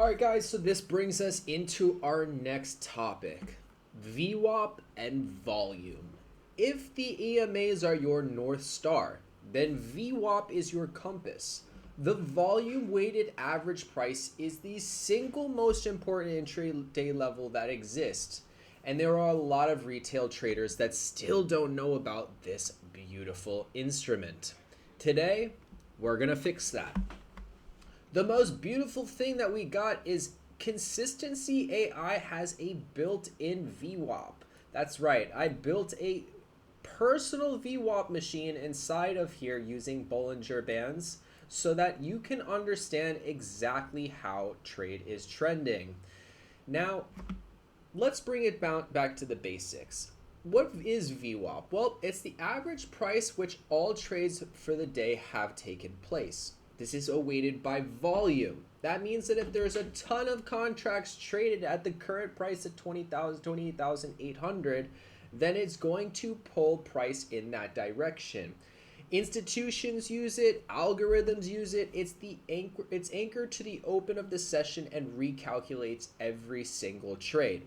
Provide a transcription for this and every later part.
All right, guys, so this brings us into our next topic, VWAP and volume. If the EMAs are your North Star, then VWAP is your compass. The volume weighted average price is the single most important intraday level that exists. And there are a lot of retail traders that still don't know about this beautiful instrument. Today, we're going to fix that. The most beautiful thing that we got is Consistency AI has a built-in VWAP. That's right, I built a personal VWAP machine inside of here using Bollinger Bands so that you can understand exactly how trade is trending. Now, let's bring it back to the basics. What is VWAP? Well, it's the average price which all trades for the day have taken place. This is weighted by volume. That means that if there's a ton of contracts traded at the current price of 28,800, then it's going to pull price in that direction. Institutions use it, algorithms use it. It's anchored to the open of the session and recalculates every single trade.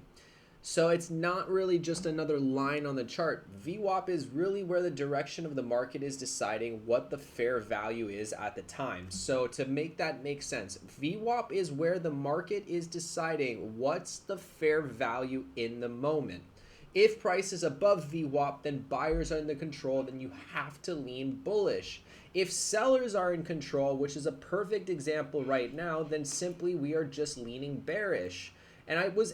So it's not really just another line on the chart. VWAP is really where the direction of the market is deciding what the fair value is at the time. So to make that make sense, VWAP is where the market is deciding what's the fair value in the moment. If price is above VWAP, then buyers are in the control, then you have to lean bullish. If sellers are in control, which is a perfect example right now, then simply we are just leaning bearish. And that was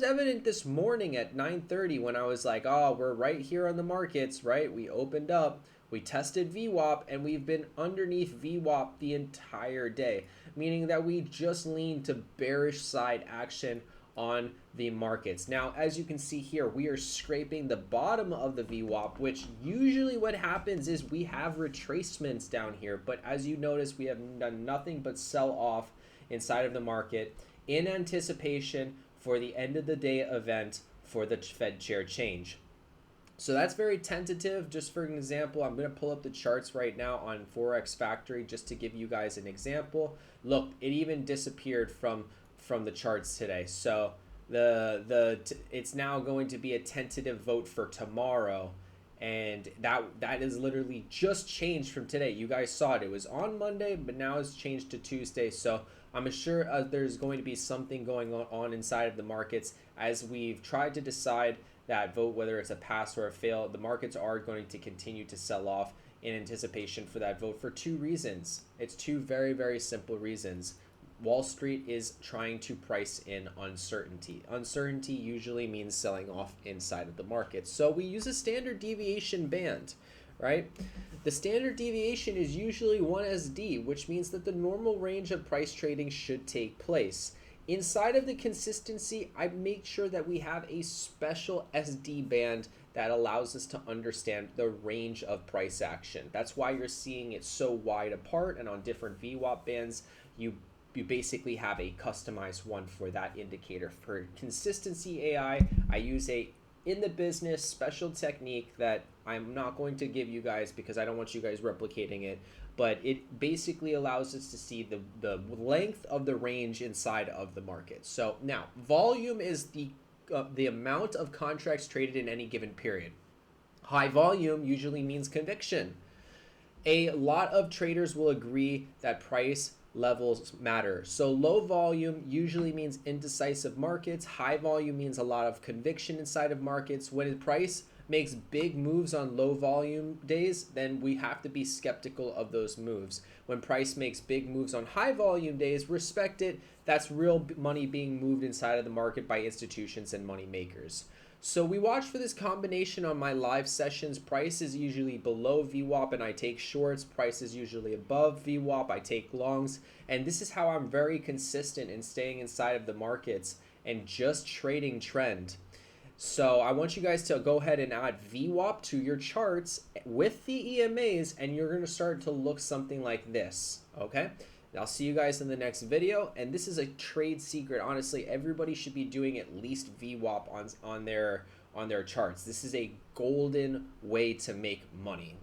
evident this morning at 9:30 when I was like, oh, we're right here on the markets, right? We opened up, we tested VWAP, and we've been underneath VWAP the entire day, meaning that we just leaned to bearish side action on the markets. Now, as you can see here, we are scraping the bottom of the VWAP, which usually what happens is we have retracements down here. But as you notice, we have done nothing but sell off inside of the market in anticipation for the end of the day event for the Fed chair change. So that's very tentative. Just for an example, I'm going to pull up the charts right now on Forex Factory just to give you guys an example. Look, it even disappeared from the charts today. So it's now going to be a tentative vote for tomorrow. And that is literally just changed from today. You guys saw it. It was on Monday, but now it's changed to Tuesday. So I'm sure there's going to be something going on inside of the markets as we've tried to decide that vote, whether it's a pass or a fail. The markets are going to continue to sell off in anticipation for that vote for two reasons. It's two very, very simple reasons. Wall Street is trying to price in uncertainty. Uncertainty usually means selling off inside of the market. So we use a standard deviation band, right? The standard deviation is usually 1 SD, which means that the normal range of price trading should take place. Inside of the consistency, I make sure that we have a special SD band that allows us to understand the range of price action. That's why you're seeing it so wide apart, and on different VWAP bands, you basically have a customized one for that indicator. For Consistency AI, I use a in the business special technique that I'm not going to give you guys because I don't want you guys replicating it, but it basically allows us to see the length of the range inside of the market. So now volume is the amount of contracts traded in any given period. High volume usually means conviction. A lot of traders will agree that price levels matter. So low volume usually means indecisive markets. High volume means a lot of conviction inside of markets. When the price makes big moves on low volume days, then we have to be skeptical of those moves. When price makes big moves on high volume days, respect it. That's real money being moved inside of the market by institutions and money makers. So we watch for this combination on my live sessions. Price is usually below VWAP and I take shorts. Price is usually above VWAP, I take longs. And this is how I'm very consistent in staying inside of the markets and just trading trend. So I want you guys to go ahead and add VWAP to your charts with the EMAs, and you're going to start to look something like this, okay? I'll see you guys in the next video, and this is a trade secret. Honestly, everybody should be doing at least VWAP on their charts. This is a golden way to make money.